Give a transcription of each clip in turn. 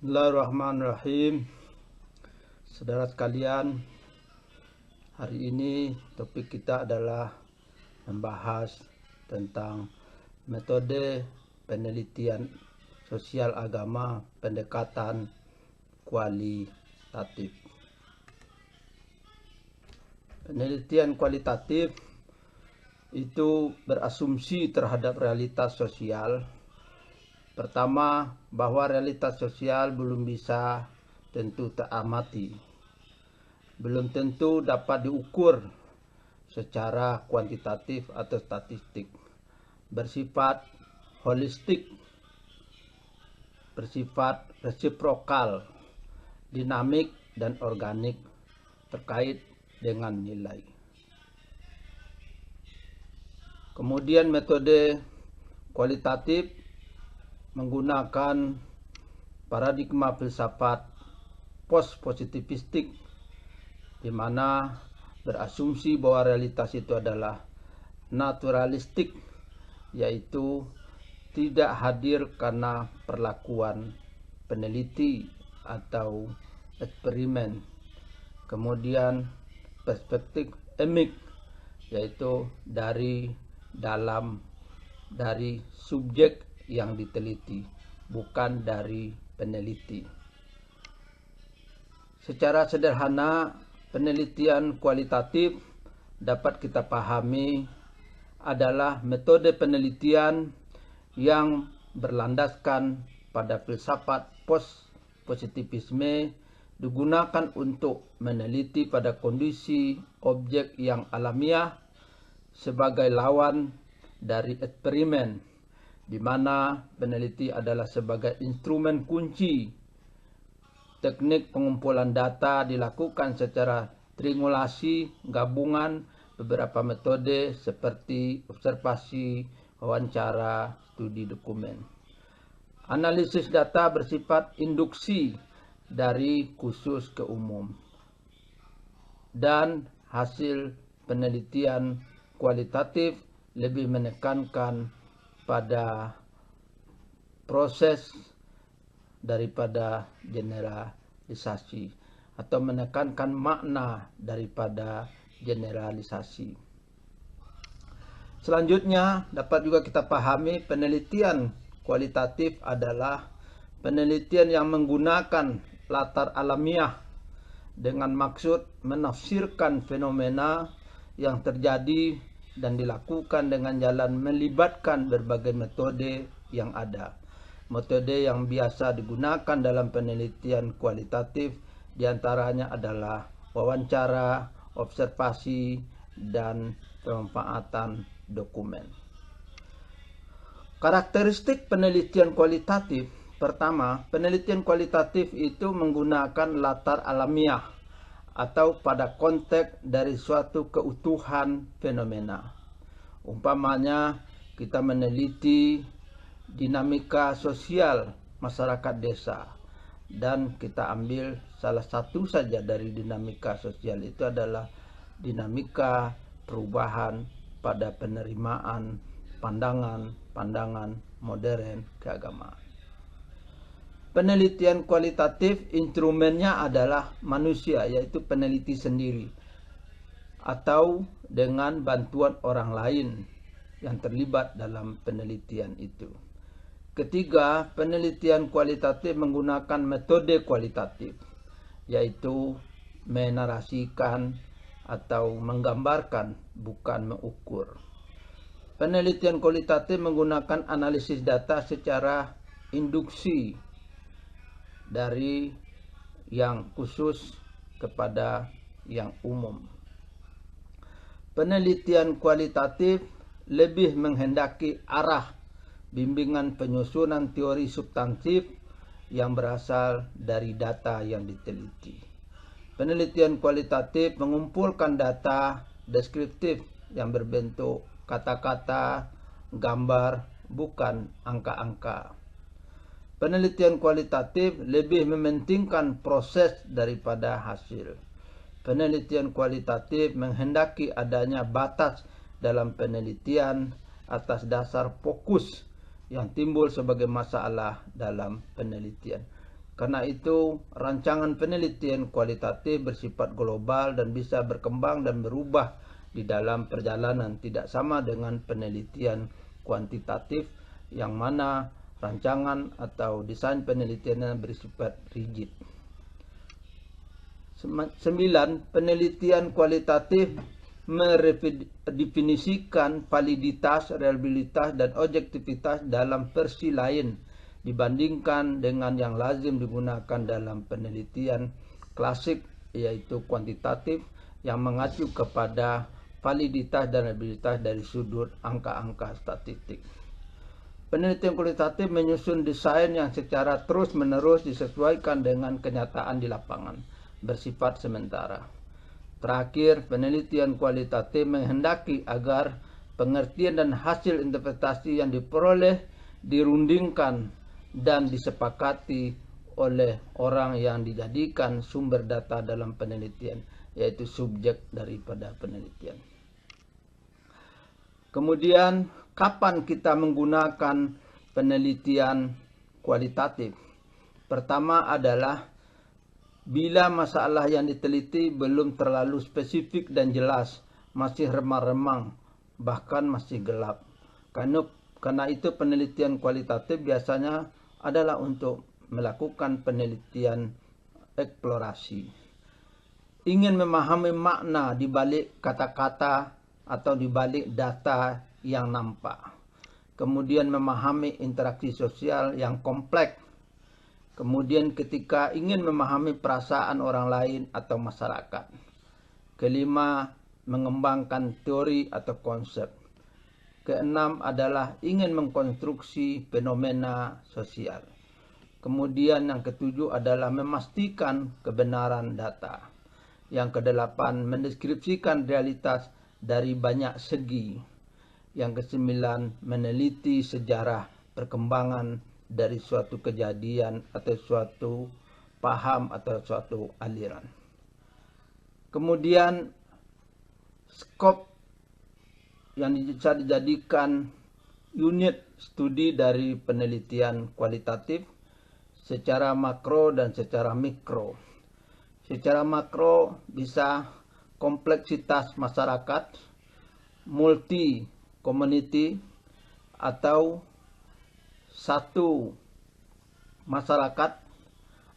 Bismillahirrahmanirrahim. Saudara sekalian, hari ini topik kita adalah membahas tentang metode penelitian sosial agama pendekatan kualitatif. Penelitian kualitatif itu berasumsi terhadap realitas sosial. Pertama, bahwa realitas sosial belum bisa tentu teramati. Belum tentu dapat diukur secara kuantitatif atau statistik. Bersifat holistik, bersifat resiprokal, dinamik dan organik terkait dengan nilai. Kemudian metode kualitatif menggunakan paradigma filsafat post-positivistik, di mana berasumsi bahwa realitas itu adalah naturalistik, yaitu tidak hadir karena perlakuan peneliti atau eksperimen. Kemudian perspektif emik, yaitu dari subjek yang diteliti, bukan dari peneliti. Secara sederhana, penelitian kualitatif dapat kita pahami adalah metode penelitian yang berlandaskan pada filsafat post-positivisme, digunakan untuk meneliti pada kondisi objek yang alamiah sebagai lawan dari eksperimen, di mana peneliti adalah sebagai instrumen kunci. Teknik pengumpulan data dilakukan secara triangulasi gabungan beberapa metode seperti observasi, wawancara, studi dokumen. Analisis data bersifat induksi dari khusus ke umum. Dan hasil penelitian kualitatif lebih menekankan pada proses daripada generalisasi, atau menekankan makna daripada generalisasi. Selanjutnya dapat juga kita pahami penelitian kualitatif adalah penelitian yang menggunakan latar alamiah dengan maksud menafsirkan fenomena yang terjadi dan dilakukan dengan jalan melibatkan berbagai metode yang ada. Metode yang biasa digunakan dalam penelitian kualitatif diantaranya adalah wawancara, observasi, dan pemanfaatan dokumen. Karakteristik penelitian kualitatif. Pertama, penelitian kualitatif itu menggunakan latar alamiah atau pada konteks dari suatu keutuhan fenomena. Umpamanya, kita meneliti dinamika sosial masyarakat desa, dan kita ambil salah satu saja dari dinamika sosial itu adalah dinamika perubahan pada penerimaan pandangan modern keagamaan. Penelitian kualitatif instrumennya adalah manusia, yaitu peneliti sendiri, atau dengan bantuan orang lain yang terlibat dalam penelitian itu. Ketiga, penelitian kualitatif menggunakan metode kualitatif, yaitu menarasikan atau menggambarkan, bukan mengukur. Penelitian kualitatif menggunakan analisis data secara induksi dari yang khusus kepada yang umum. Penelitian kualitatif lebih menghendaki arah bimbingan penyusunan teori substantif yang berasal dari data yang diteliti. Penelitian kualitatif mengumpulkan data deskriptif yang berbentuk kata-kata, gambar, bukan angka-angka. Penelitian kualitatif lebih mementingkan proses daripada hasil. Penelitian kualitatif menghendaki adanya batas dalam penelitian atas dasar fokus yang timbul sebagai masalah dalam penelitian. Karena itu, rancangan penelitian kualitatif bersifat global dan bisa berkembang dan berubah di dalam perjalanan, tidak sama dengan penelitian kuantitatif yang mana rancangan atau desain penelitiannya bersifat rigid. 9. Penelitian kualitatif meredefinisikan validitas, reliabilitas, dan objektivitas dalam versi lain dibandingkan dengan yang lazim digunakan dalam penelitian klasik, yaitu kuantitatif yang mengacu kepada validitas dan reliabilitas dari sudut angka-angka statistik. Penelitian kualitatif menyusun desain yang secara terus-menerus disesuaikan dengan kenyataan di lapangan, bersifat sementara. Terakhir, penelitian kualitatif menghendaki agar pengertian dan hasil interpretasi yang diperoleh dirundingkan dan disepakati oleh orang yang dijadikan sumber data dalam penelitian, yaitu subjek daripada penelitian. Kemudian, kapan kita menggunakan penelitian kualitatif? Pertama adalah bila masalah yang diteliti belum terlalu spesifik dan jelas, masih remang-remang, bahkan masih gelap. Karena itu penelitian kualitatif biasanya adalah untuk melakukan penelitian eksplorasi. Ingin memahami makna di balik kata-kata atau di balik data yang nampak. Kemudian memahami interaksi sosial yang kompleks. Kemudian ketika ingin memahami perasaan orang lain atau masyarakat. Kelima, mengembangkan teori atau konsep. Keenam adalah ingin mengkonstruksi fenomena sosial. Kemudian yang ketujuh adalah memastikan kebenaran data. Yang kedelapan, mendeskripsikan realitas dari banyak segi. Yang kesembilan, meneliti sejarah perkembangan dari suatu kejadian atau suatu paham atau suatu aliran. Kemudian skop yang bisa dijadikan unit studi dari penelitian kualitatif secara makro dan secara mikro. Secara makro bisa kompleksitas masyarakat, multi community, atau satu masyarakat,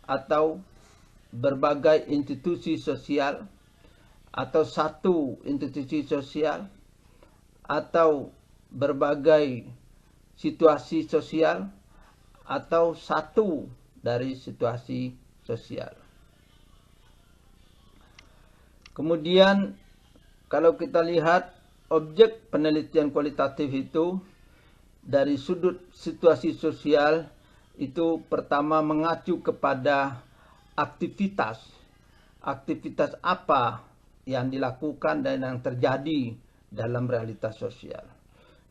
atau berbagai institusi sosial, atau satu institusi sosial, atau berbagai situasi sosial, atau satu dari situasi sosial. Kemudian kalau kita lihat objek penelitian kualitatif itu dari sudut situasi sosial itu pertama mengacu kepada aktivitas. Aktivitas apa yang dilakukan dan yang terjadi dalam realitas sosial.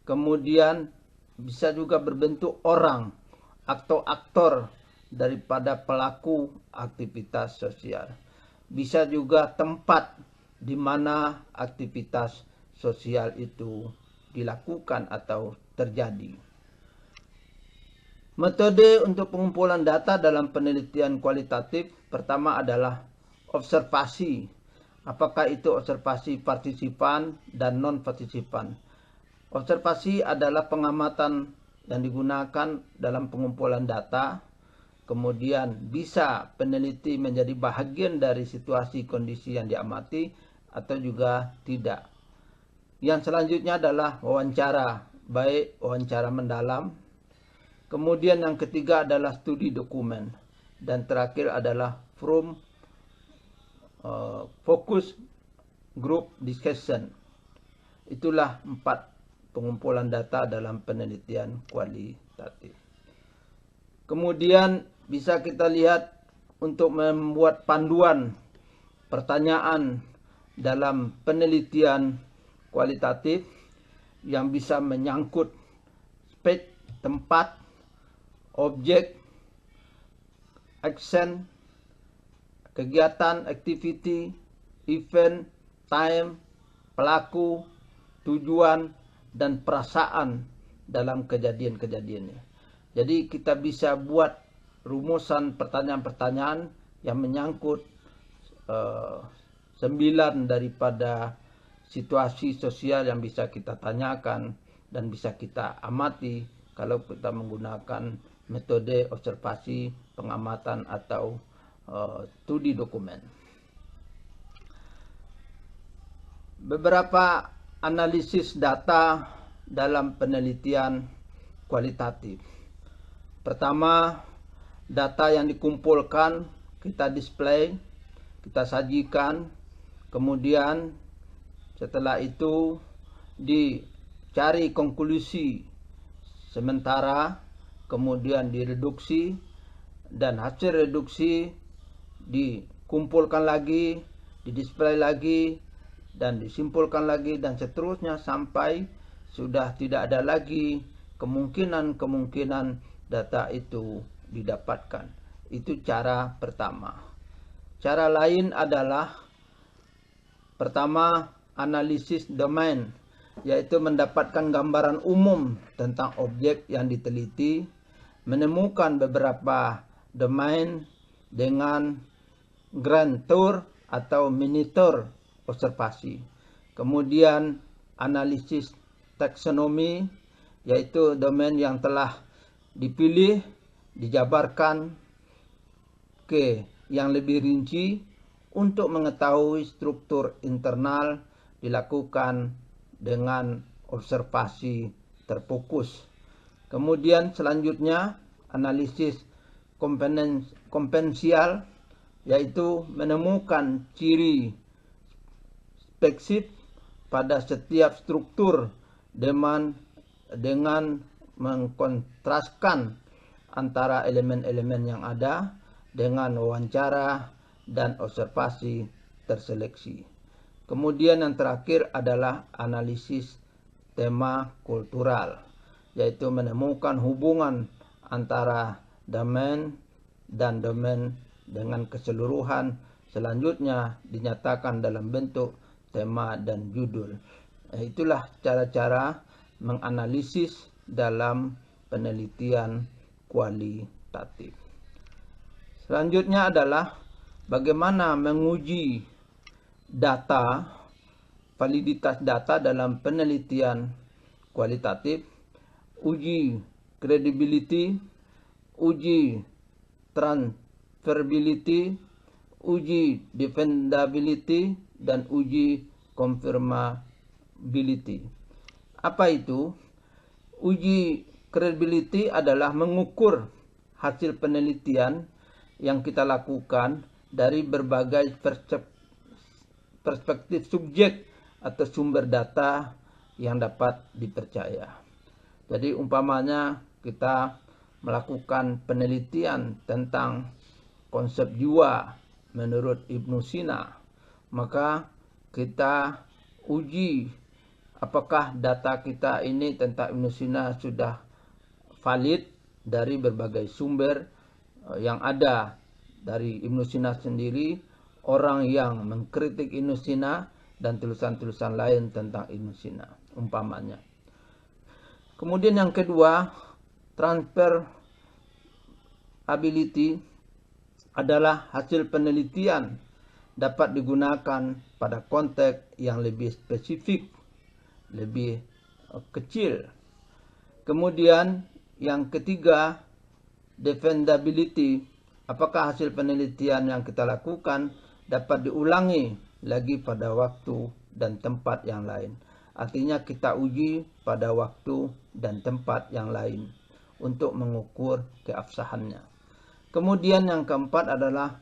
Kemudian bisa juga berbentuk orang atau aktor daripada pelaku aktivitas sosial. Bisa juga tempat di mana aktivitas sosial itu dilakukan atau terjadi. Metode untuk pengumpulan data dalam penelitian kualitatif pertama adalah observasi. Apakah itu observasi partisipan dan non-partisipan? Observasi adalah pengamatan yang digunakan dalam pengumpulan data. Kemudian bisa peneliti menjadi bahagian dari situasi kondisi yang diamati atau juga tidak. Yang selanjutnya adalah wawancara, baik wawancara mendalam. Kemudian yang ketiga adalah studi dokumen. Dan terakhir adalah focus group discussion. Itulah 4 pengumpulan data dalam penelitian kualitatif. Kemudian bisa kita lihat untuk membuat panduan pertanyaan dalam penelitian kualitatif yang bisa menyangkut space, tempat, objek, action, kegiatan, activity, event, time, pelaku, tujuan, dan perasaan dalam kejadian-kejadiannya. Jadi kita bisa buat rumusan pertanyaan-pertanyaan yang menyangkut 9 daripada situasi sosial yang bisa kita tanyakan dan bisa kita amati kalau kita menggunakan metode observasi, pengamatan atau studi dokumen. Beberapa analisis data dalam penelitian kualitatif. Pertama, data yang dikumpulkan kita display, kita sajikan, kemudian setelah itu dicari konklusi sementara, kemudian direduksi, dan hasil reduksi dikumpulkan lagi, didisplay lagi, dan disimpulkan lagi, dan seterusnya sampai sudah tidak ada lagi kemungkinan data itu didapatkan. Itu cara pertama. Cara lain adalah pertama analisis domain, yaitu mendapatkan gambaran umum tentang objek yang diteliti, menemukan beberapa domain dengan grand tour atau mini tour observasi. Kemudian analisis taksonomi, yaitu domain yang telah dipilih, dijabarkan ke yang lebih rinci untuk mengetahui struktur internal, dilakukan dengan observasi terfokus. Kemudian selanjutnya analisis kompensial, yaitu menemukan ciri spesifik pada setiap struktur dengan mengkontraskan antara elemen-elemen yang ada dengan wawancara dan observasi terseleksi. Kemudian yang terakhir adalah analisis tema kultural, yaitu menemukan hubungan antara domain dan domain dengan keseluruhan, selanjutnya dinyatakan dalam bentuk tema dan judul. Itulah cara-cara menganalisis dalam penelitian kualitatif. Selanjutnya adalah bagaimana menguji data, validitas data dalam penelitian kualitatif, uji credibility, uji transferability, uji defendability, dan uji confirmability. Apa itu? Uji credibility adalah mengukur hasil penelitian yang kita lakukan dari berbagai perspektif subjek atau sumber data yang dapat dipercaya. Jadi umpamanya kita melakukan penelitian tentang konsep jiwa menurut Ibnu Sina, maka kita uji apakah data kita ini tentang Ibnu Sina sudah valid dari berbagai sumber yang ada dari Ibnu Sina sendiri, orang yang mengkritik Ibnu Sina, dan tulisan-tulisan lain tentang Ibnu Sina umpamanya. Kemudian yang kedua, transferability adalah hasil penelitian dapat digunakan pada konteks yang lebih spesifik, lebih kecil. Kemudian yang ketiga, defendability, apakah hasil penelitian yang kita lakukan dapat diulangi lagi pada waktu dan tempat yang lain. Artinya kita uji pada waktu dan tempat yang lain untuk mengukur keabsahannya. Kemudian yang keempat adalah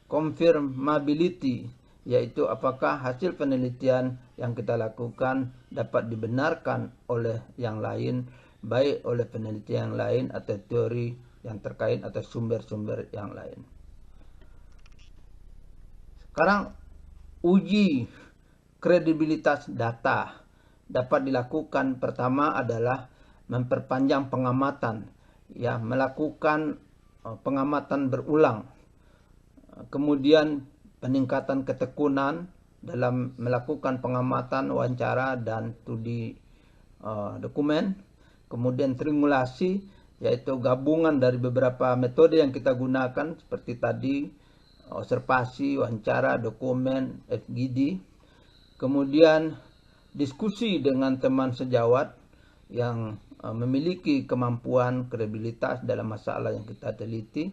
confirmability, yaitu apakah hasil penelitian yang kita lakukan dapat dibenarkan oleh yang lain, baik oleh penelitian yang lain atau teori yang terkait atau sumber-sumber yang lain. Sekarang uji kredibilitas data dapat dilakukan pertama adalah memperpanjang pengamatan, ya, melakukan pengamatan berulang. Kemudian peningkatan ketekunan dalam melakukan pengamatan, wawancara, dan studi dokumen. Kemudian triangulasi, yaitu gabungan dari beberapa metode yang kita gunakan seperti tadi, observasi, wawancara, dokumen, FGD. Kemudian diskusi dengan teman sejawat yang memiliki kemampuan kredibilitas dalam masalah yang kita teliti.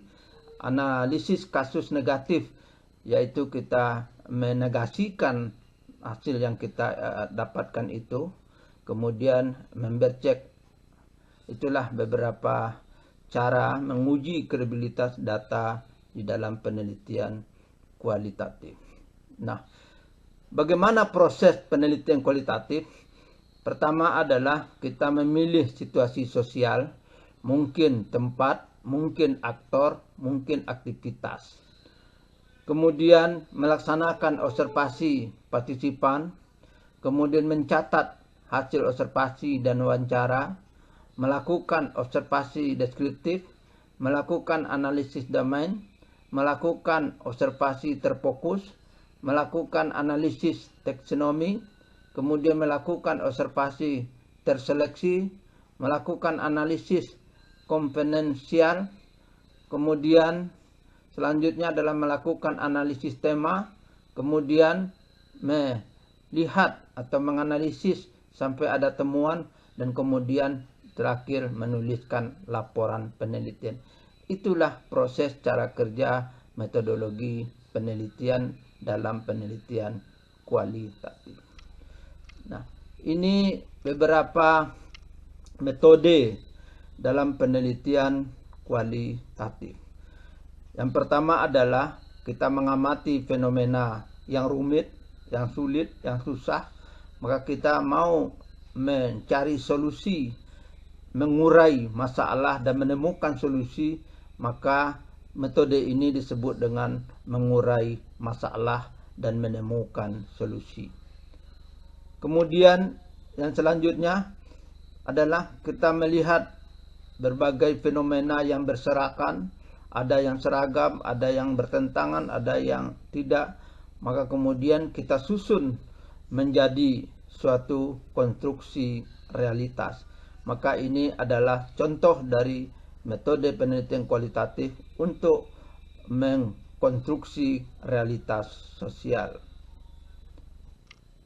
Analisis kasus negatif, yaitu kita menegasikan hasil yang kita dapatkan itu. Kemudian member check. Itulah beberapa cara menguji kredibilitas data di dalam penelitian kualitatif. Nah, bagaimana proses penelitian kualitatif? Pertama adalah kita memilih situasi sosial, mungkin tempat, mungkin aktor, mungkin aktivitas. Kemudian melaksanakan observasi partisipan, kemudian mencatat hasil observasi dan wawancara, melakukan observasi deskriptif, melakukan analisis domain, melakukan observasi terfokus, melakukan analisis taksonomi, kemudian melakukan observasi terseleksi, melakukan analisis komponensial, kemudian selanjutnya adalah melakukan analisis tema, kemudian melihat atau menganalisis sampai ada temuan, dan kemudian terakhir menuliskan laporan penelitian. Itulah proses cara kerja metodologi penelitian dalam penelitian kualitatif. Nah, ini beberapa metode dalam penelitian kualitatif. Yang pertama adalah kita mengamati fenomena yang rumit, yang sulit, yang susah, maka kita mau mencari solusi, mengurai masalah dan menemukan solusi, maka metode ini disebut dengan mengurai masalah dan menemukan solusi. Kemudian yang selanjutnya adalah kita melihat berbagai fenomena yang berserakan, ada yang seragam, ada yang bertentangan, ada yang tidak, maka kemudian kita susun menjadi suatu konstruksi realitas. Maka ini adalah contoh dari metode penelitian kualitatif untuk mengkonstruksi realitas sosial.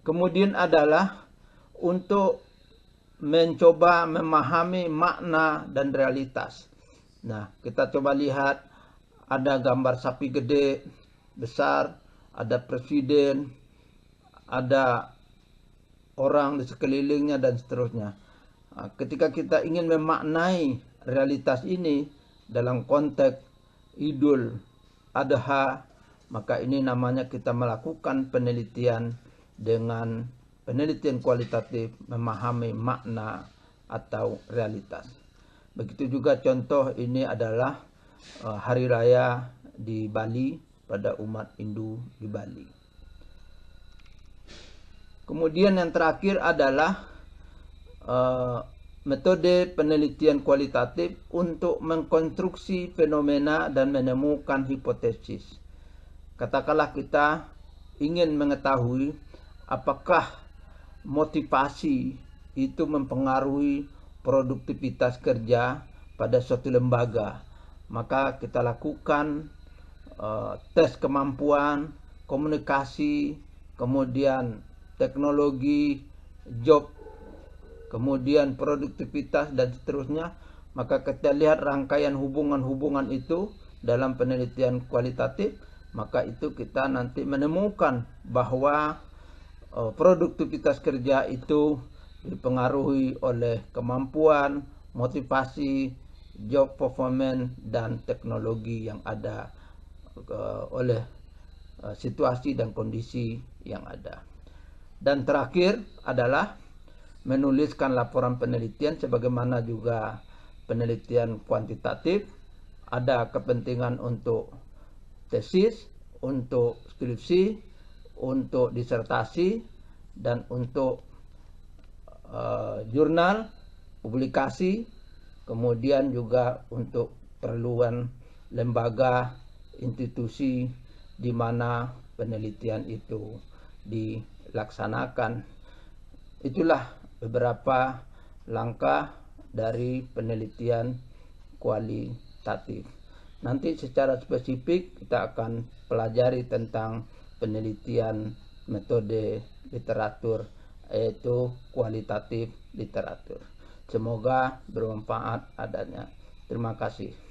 Kemudian adalah untuk mencoba memahami makna dan realitas. Nah, kita coba lihat ada gambar sapi gede, besar, ada presiden, ada orang di sekelilingnya dan seterusnya. Ketika kita ingin memaknai realitas ini dalam konteks Idul Adha, maka ini namanya kita melakukan penelitian dengan penelitian kualitatif, memahami makna atau realitas. Begitu juga contoh ini adalah hari raya di Bali pada umat Hindu di Bali. Kemudian yang terakhir adalah metode penelitian kualitatif untuk mengkonstruksi fenomena dan menemukan hipotesis. Katakanlah kita ingin mengetahui apakah motivasi itu mempengaruhi produktivitas kerja pada suatu lembaga, maka kita lakukan tes kemampuan, komunikasi, kemudian teknologi, job, kemudian produktivitas dan seterusnya. Maka kita lihat rangkaian hubungan-hubungan itu dalam penelitian kualitatif, maka itu kita nanti menemukan bahwa produktivitas kerja itu dipengaruhi oleh kemampuan, motivasi, job performance, dan teknologi yang ada oleh situasi dan kondisi yang ada. Dan terakhir adalah menuliskan laporan penelitian sebagaimana juga penelitian kuantitatif. Ada kepentingan untuk tesis, untuk skripsi, untuk disertasi, dan untuk jurnal, publikasi, kemudian juga untuk perluan lembaga, institusi di mana penelitian itu dilaksanakan. Itulah beberapa langkah dari penelitian kualitatif. Nanti secara spesifik kita akan pelajari tentang penelitian metode literatur, yaitu kualitatif literatur. Semoga bermanfaat adanya. Terima kasih.